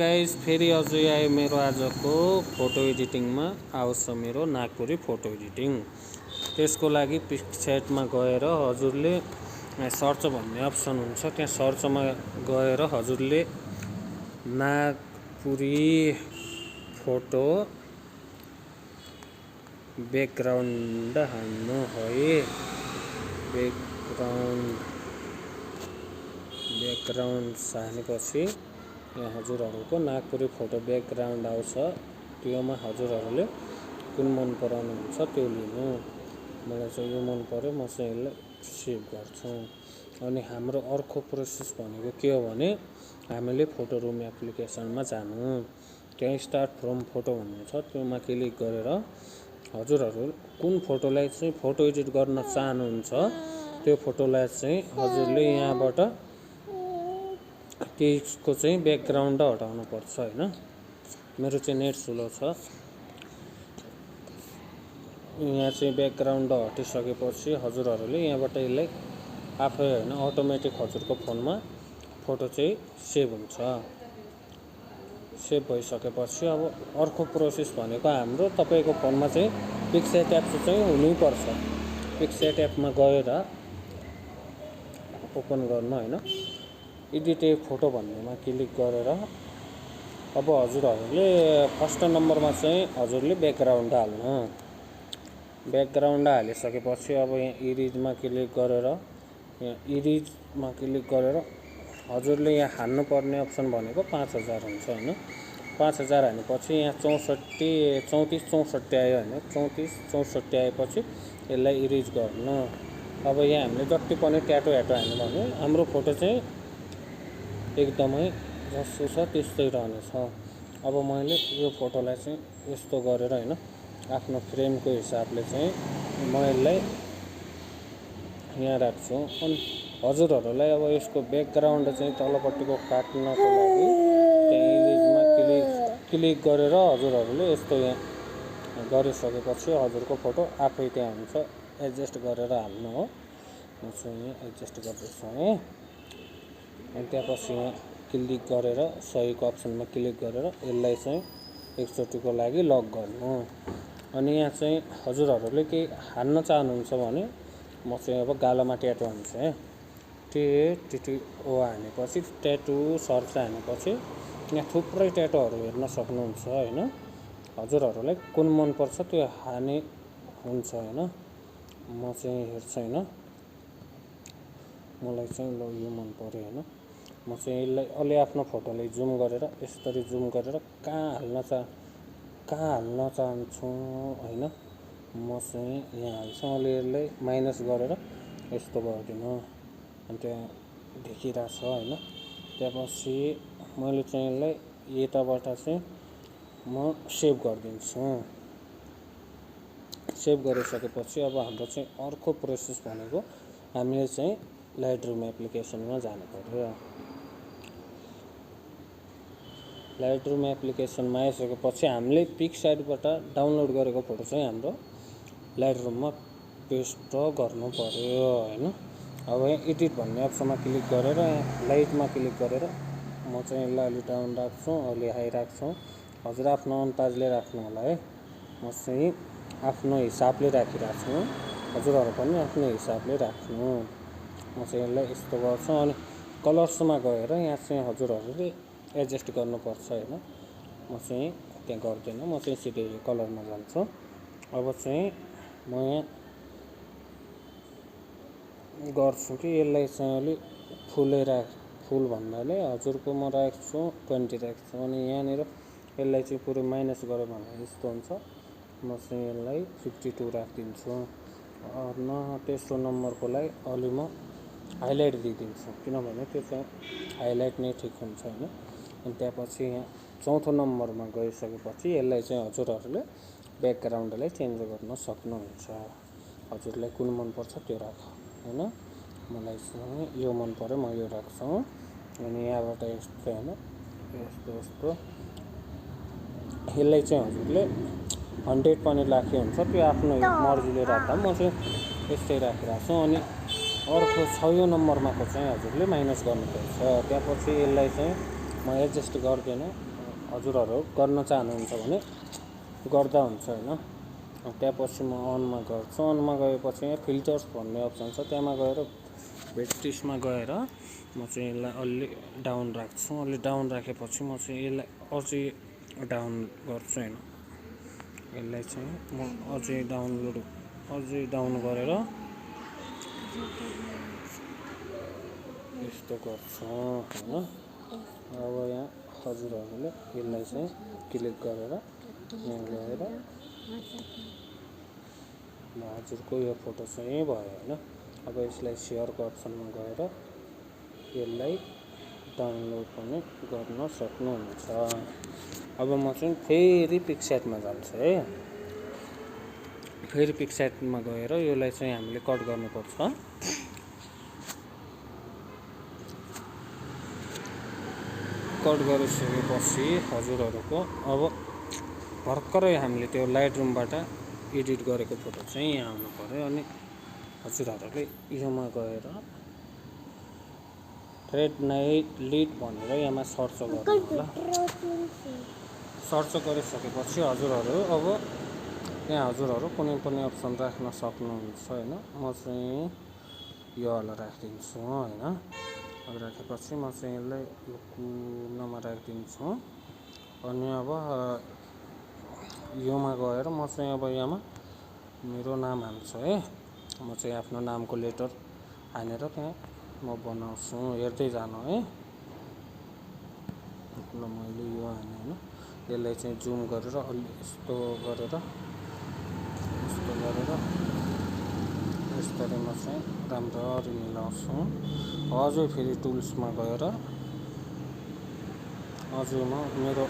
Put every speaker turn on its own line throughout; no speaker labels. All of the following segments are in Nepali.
गाइस फेरि अझै आयो मेरो आजको फोटो एडिटिङमा आउँछ मेरो नागपुरी फोटो एडिटिङ। त्यसको लागि पिक्सेटमा गएर हजुरले सर्च भन्ने अप्सन हुन्छ, त्यहाँ सर्चमा गएर हजुरले नागपुरी फोटो ब्याकग्राउन्ड हाल्नु है। ब्याकग्राउन्ड हालेपछि यहाँ हजुरहरूको नागपुरी फोटो ब्याकग्राउन्ड आउँछ। त्योमा हजुरहरूले कुन मन पराउनुहुन्छ त्यो लिनु। मलाई चाहिँ यो मन पर्यो, म चाहिँ यसलाई सेभ गर्छु। अनि हाम्रो अर्को प्रोसेस भनेको के हो भने हामीले फोटो रुम एप्लिकेसनमा जानु, त्यहाँ स्टार्ट फ्रम फोटो भन्ने छ, त्योमा क्लिक गरेर हजुरहरू कुन फोटोलाई चाहिँ फोटो एडिट गर्न चाहनुहुन्छ त्यो फोटोलाई चाहिँ हजुरले यहाँबाट त्यसको चाहिँ ब्याकग्राउन्ड हटाउनु पर्छ हैन। मेरो चाहिँ नेट स्लो छ। यहाँ चाहिँ ब्याकग्राउन्ड हटिसकेपछि हजुरहरूले यहाँबाट यसलाई आफै हैन अटोमेटिक हजुरको फोनमा फोटो चाहिँ सेभ हुन्छ। सेभ भइसकेपछि अब अर्को प्रोसेस भनेको हाम्रो तपाईको फोनमा चाहिँ पिक्सेट एप चाहिँ हुनैपर्छ। पिक्सेट एपमा गएर ओपन गर्नु हैन, एडिट ए फोटो भन्नेमा क्लिक गरेर अब हजुरहरूले फर्स्ट नम्बरमा चाहिँ हजुरले ब्याकग्राउन्ड हाल्नु। ब्याकग्राउन्ड हालिसकेपछि अब यहाँ इरेजमा क्लिक गरेर हजुरले यहाँ हाल्नु पर्ने अप्सन भनेको 5000 हुन्छ हैन। 5000 हालेपछि यहाँ 34 आयो हैन। 34 आएपछि यसलाई इरेज गर्नु। अब यहाँ हामीले जति पनि ट्याटो हाल्नु भने हाम्रो फोटो चाहिँ एकदमै जस्तो छ त्यस्तै रहनेछ। अब मैले यो फोटोलाई चाहिँ यस्तो गरेर हैन आफ्नो फ्रेमको हिसाबले चाहिँ म यसलाई यहाँ राख्छु। अनि हजुरहरूलाई अब यसको ब्याकग्राउन्ड चाहिँ तलपट्टिको काट्नको लागि त्यहाँ इमेजमा क्लिक गरेर हजुरहरूले यस्तो यहाँ गरिसकेपछि हजुरको फोटो आफै त्यहाँ हुन्छ। एडजस्ट गरेर हाल्नु हो। म चाहिँ यहाँ एडजस्ट गर्दैछु है। अनि त्यसपछि यहाँ क्लिक गरेर सहीको अप्सनमा क्लिक गरेर यसलाई चाहिँ एकचोटिको लागि लक गर्नु। अनि यहाँ चाहिँ हजुरहरूले के हाल्न चाहनुहुन्छ भने म चाहिँ अब गालामा ट्याटु हाल्छु है। TTO हानेपछि ट्याटु सर्च हानेपछि यहाँ थुप्रै ट्याटुहरू हेर्न सक्नुहुन्छ हैन। हजुरहरूलाई कुन मन पर्छ त्यो हाने हुन्छ हैन। म चाहिँ हेर्छु हैन, मलाई चाहिँ ल यो मन पर्यो हैन। म चाहिँ यसलाई अलि आफ्नो फोटोलाई जुम गरेर यसरी जुम गरेर कहाँ हाल्न चाहन्छु हैन। म चाहिँ यहाँ हाल्छु, अलि यसलाई माइनस गरेर यस्तो गर्दिनु। अनि त्यहाँ देखिरहेछ हैन। त्यसपछि मैले चाहिँ यसलाई यताबाट चाहिँ म सेभ गरिदिन्छु। सेभ गरिसकेपछि अब हाम्रो चाहिँ अर्को प्रोसेस भनेको हामीले चाहिँ लाइटरुम एप्लिकेसनमा जानु पर्यो। लाइटरुम एप्लिकेसनमा आइसकेपछि हामीले पिक्साइटबाट डाउनलोड गरेको फोटो चाहिँ हाम्रो लाइटरुममा पेस्ट गर्नु पर्यो हैन। अब यहाँ एडिट भन्ने अप्सनमा क्लिक गरेर लाइटमा क्लिक गरेर म चाहिँ यसलाई अलि डाउन राख्छु, अलि हाई राख्छु। हजुर आफ्नो अन्दाजले राख्नु होला है। म चाहिँ आफ्नो हिसाबले राखिरहेको छु, हजुरहरू पनि आफ्नो हिसाबले राख्नु। म चाहिँ यसलाई यस्तो गर्छु। अनि कलर्समा गएर यहाँ चाहिँ हजुरहरूले एडजस्ट गर्नुपर्छ हैन। म चाहिँ त्यहाँ गर्दैन, म चाहिँ सिधै कलरमा जान्छु। अब चाहिँ म यहाँ गर्छु कि यसलाई चाहिँ अलि फुल भन्नाले हजुरको म राख्छु 20 राख्छु। अनि यहाँनिर यसलाई चाहिँ पुरै माइनस गरे भने यस्तो हुन्छ। म चाहिँ यसलाई 52 राखिदिन्छु। न तेस्रो नम्बरकोलाई अलि म हाइलाइट दिइदिन्छु, किनभने त्यो चाहिँ हाइलाइट नै ठिक हुन्छ हैन। अनि त्यसपछि यहाँ चौथो नम्बरमा गइसकेपछि यसलाई चाहिँ हजुरहरूले ब्याकग्राउन्डलाई चेन्ज गर्न सक्नुहुन्छ। हजुरलाई कुन मन पर्छ त्यो राख हैन। मलाई चाहिँ यो मन पर्यो, म यो राख्छु। अनि यहाँबाट यस्तो हैन यस्तो यसलाई चाहिँ हजुरले 100 पनि राखे हुन्छ, त्यो आफ्नो मर्जीले राख्दा म चाहिँ यस्तै राखिरहेको छु। अनि अर्को 6 नम्बरमा चाहिँ हजुरले माइनस गर्नुपर्छ। त्यसपछि यसलाई चाहिँ म एडजस्ट गर्दिनँ। हजुरहरू गर्न चाहनुहुन्छ भने गर्दा हुन्छ होइन। त्यहाँपछि म अनमा गर्छु। अनमा गएपछि यहाँ फिल्टर्स भन्ने अप्सन छ, त्यहाँमा गएर भेट्टिसमा गएर म चाहिँ यसलाई अलि डाउन राख्छु। अलि डाउन राखेपछि म चाहिँ यसलाई अझै डाउन गर्छु होइन। यसलाई चाहिँ म अझै डाउन गरेर यस्तो गर्छु होइन। अब यहाँ हजुरहरूले यसलाई चाहिँ क्लिक गरेर यहाँ गएर हजुरको यो फोटो चाहिँ भयो होइन। अब यसलाई सेयरको अप्सनमा गएर यसलाई डाउनलोड पनि गर्न सक्नुहुन्छ। अब म चाहिँ फेरि पिक्सार्टमा जान्छु है। फेरि पिक्सार्टमा गएर यसलाई चाहिँ हामीले कट गर्नुपर्छ। कट गरिसकेपछि हजुरहरूको अब भर्खरै हामीले त्यो लाइट रुमबाट एडिट गरेको फोटो चाहिँ यहाँ आउनु पर्यो। अनि हजुरहरूले योमा गएर रेड नाइट लिड भनेर यहाँमा सर्च गर्नु होला। सर्च गरिसकेपछि हजुरहरू अब यहाँ हजुरहरू कुनै पनि अप्सन राख्न सक्नुहुन्छ होइन। म चाहिँ यो वाला राखिदिन्छु होइन। अब राखेपछि म चाहिँ यसलाई कुनामा राखिदिन्छु। अनि अब योमा गएर म चाहिँ अब यहाँमा मेरो नाम हाल्छु है। म चाहिँ आफ्नो नामको लेटर हानेर त्यहाँ म बनाउँछु, हेर्दै जानु है। ल मैले यो हाने होइन। यसलाई चाहिँ जुम गरेर अलि यस्तो गरेर यसरी म चाहिँ राम्ररी मिलाउँछु। अझै फेरि टुल्समा गएर अझै म मेरो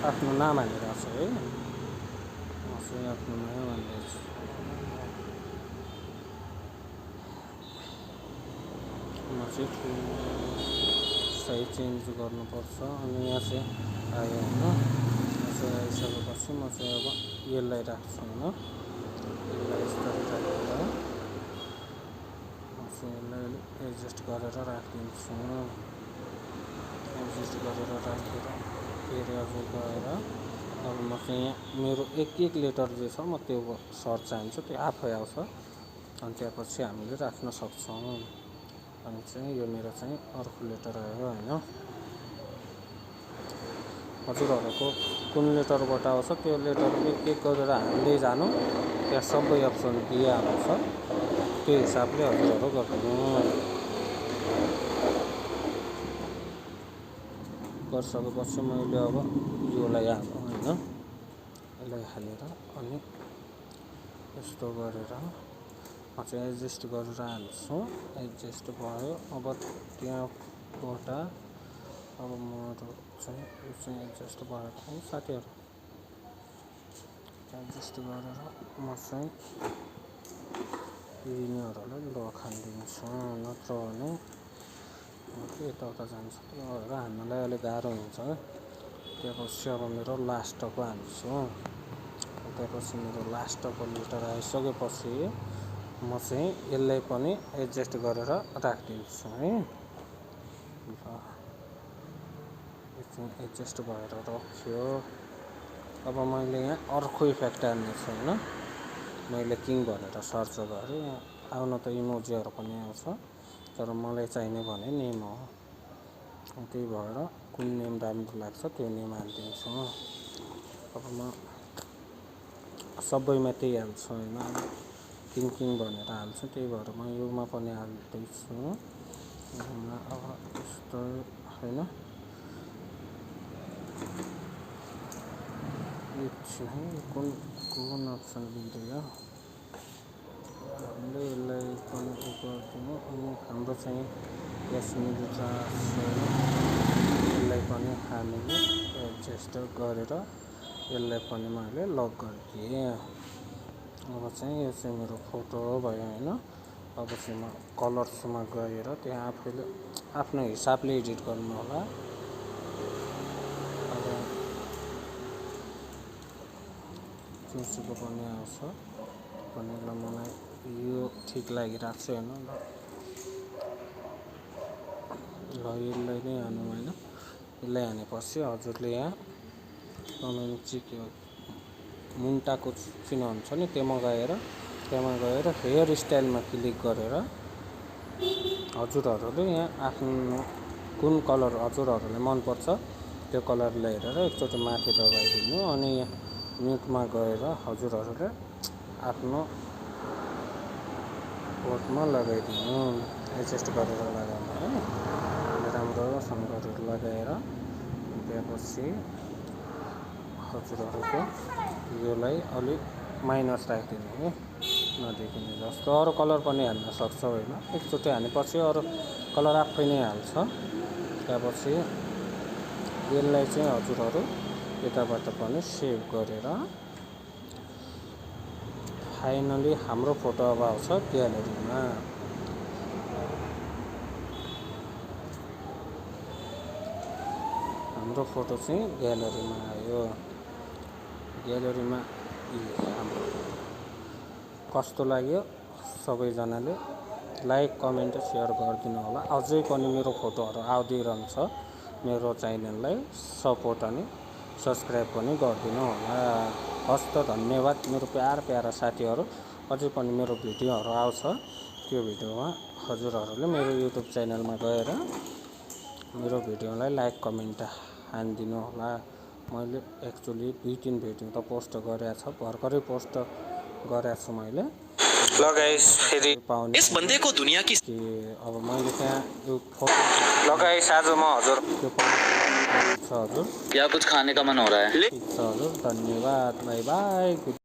आफ्नो नाम हालिरहेको छु है। म चाहिँ आफ्नो नाम हाल्दैछु। म चाहिँ साइज चेन्ज गर्नुपर्छ। अनि यहाँ चाहिँ आयो होइन। यहाँ चाहिँ आइसकेपछि म चाहिँ अब यसलाई राख्छु होइन। यसलाई यसरी राखेर म चाहिँ यसलाई एडजस्ट गरेर राखिदिन्छु। एडजस्ट गरेर राखेर फेरि अझै गएर अब म चाहिँ यहाँ मेरो एक लेटर जे छ म त्यो सर्च चाहन्छु, त्यो आफै आउँछ। अनि त्यसपछि हामीले राख्न सक्छौँ। अनि चाहिँ यो मेरो चाहिँ अर्को लेटर आयो होइन। हजुरहरूको कुन लेटरबाट आउँछ त्यो लेटर एक गरेर हाल्दै जानु। त्यहाँ सबै अप्सन दिइहाल्छ, त्यो हिसाबले हजुरहरू गर्नु। गरिसकेपछि मैले अब योलाई हाल्नु होइन। यसलाई हालेर अनि यस्तो गरेर म चाहिँ एडजस्ट गरेर हाल्छु। एडजस्ट भयो। अब त्यहाँबाट अब मेरो चाहिँ यो चाहिँ एडजस्ट भएको हो साथीहरू। एडजस्ट गरेर म चाहिँ यिनीहरूलाई लखानिदिन्छु, नत्र भने यताउता जान्छ। त्यो भएर हान्नलाई अलिक गाह्रो हुन्छ। त्यसपछि अब मेरो लास्टको हाल्छु। त्यसपछि मेरो लास्टको लेटर आइसकेपछि म चाहिँ यसलाई पनि एडजस्ट गरेर राखिदिन्छु है। यो चाहिँ एडजस्ट भएर रह्यो। अब मैले यहाँ अर्को इफेक्ट हाल्ने छु होइन। मैले किङ भनेर सर्च गरेँ, आउन त इमोजीहरू पनि आउँछ, तर मलाई चाहिने भने नेम हो। त्यही भएर कुन नेम राम्रो लाग्छ त्यो नेम हालिदिन्छु। अब म सबैमा त्यही हाल्छु होइन। किङ भनेर हाल्छु, त्यही भएर म योमा पनि हाल्दैछु। अब यस्तो होइन। एकछिन है, कुन अप्सन लिँदैन हामीले यसलाई पनि गरिदिनु। अनि हाम्रो चाहिँ यसलाई पनि हामीले एडजस्ट गरेर यसलाई पनि मैले लक गरिदिएँ। अब चाहिँ यो चाहिँ मेरो फोटो भयो होइन। अब चाहिँ म कलर्समा गएर त्यहाँ आफैले आफ्नो हिसाबले एडिट गर्नु होला। अब चुसीको पनि आउँछ पनि। ल मलाई यो ठिक लागिरहेको छ होइन। ल यसलाई नै हानौँ होइन। यसलाई हानेपछि हजुरले यहाँ मुन्टाको चिन्ह हुन्छ नि त्यहाँ गएर हेयर स्टाइलमा क्लिक गरेर हजुरहरूले यहाँ आफ्नो कुन कलर हजुरहरूलाई मनपर्छ त्यो कलरलाई हेरेर एकचोटि माथि दबाइदिनु अनि यहाँ म्युटमा गएर हजुरहरूले आफ्नो भोटमा लगाइदिनु एडजस्ट गरेर लगाउनु है राम्रोसँग गरेर लगाएर त्यसपछि हजुरहरूको योलाई अलिक माइनस राखिदिनु है नदेखिने जस्तो अरू कलर पनि हाल्न सक्छ होइन एकचोटि हानेपछि अरू कलर आफै नै हाल्छ त्यसपछि यसलाई चाहिँ हजुरहरू यताबाट पनि सेभ गरेर फाइनली हाम्रो फोटो अब आउँछ ग्यालेरीमा हाम्रो फोटो चाहिँ ग्यालेरीमा आयो ग्यालेरीमा हाम्रो कस्तो लाग्यो सबैजनाले लाइक कमेन्ट सेयर गरिदिनु होला अझै पनि मेरो फोटोहरू आउँदै रहन्छ मेरो च्यानललाई सपोर्ट अनि सब्सक्राइब पनि गरिदिनु होला हस् त धन्यवाद मेरो प्यारा साथीहरू अझै पनि मेरो भिडियोहरू आउँछ त्यो भिडियोमा हजुरहरूले मेरो युट्युब च्यानलमा गएर मेरो भिडियोलाई लाइक कमेन्ट हानिदिनु होला मैले एक्चुअली 2-3 भिडियो त पोस्ट गरेको छ भर्खरै पोस्ट गरेको छु मैले ल गाइस फेरि
इस बंदे को दुनिया की
कि अब मैले त्यहाँ यो फोटो ल गाइस आज म हजुर त्यो पाउँछ हजुर
या कुछ खाने का मन हो रहा है
हजुर धन्यवाद बाई बाई।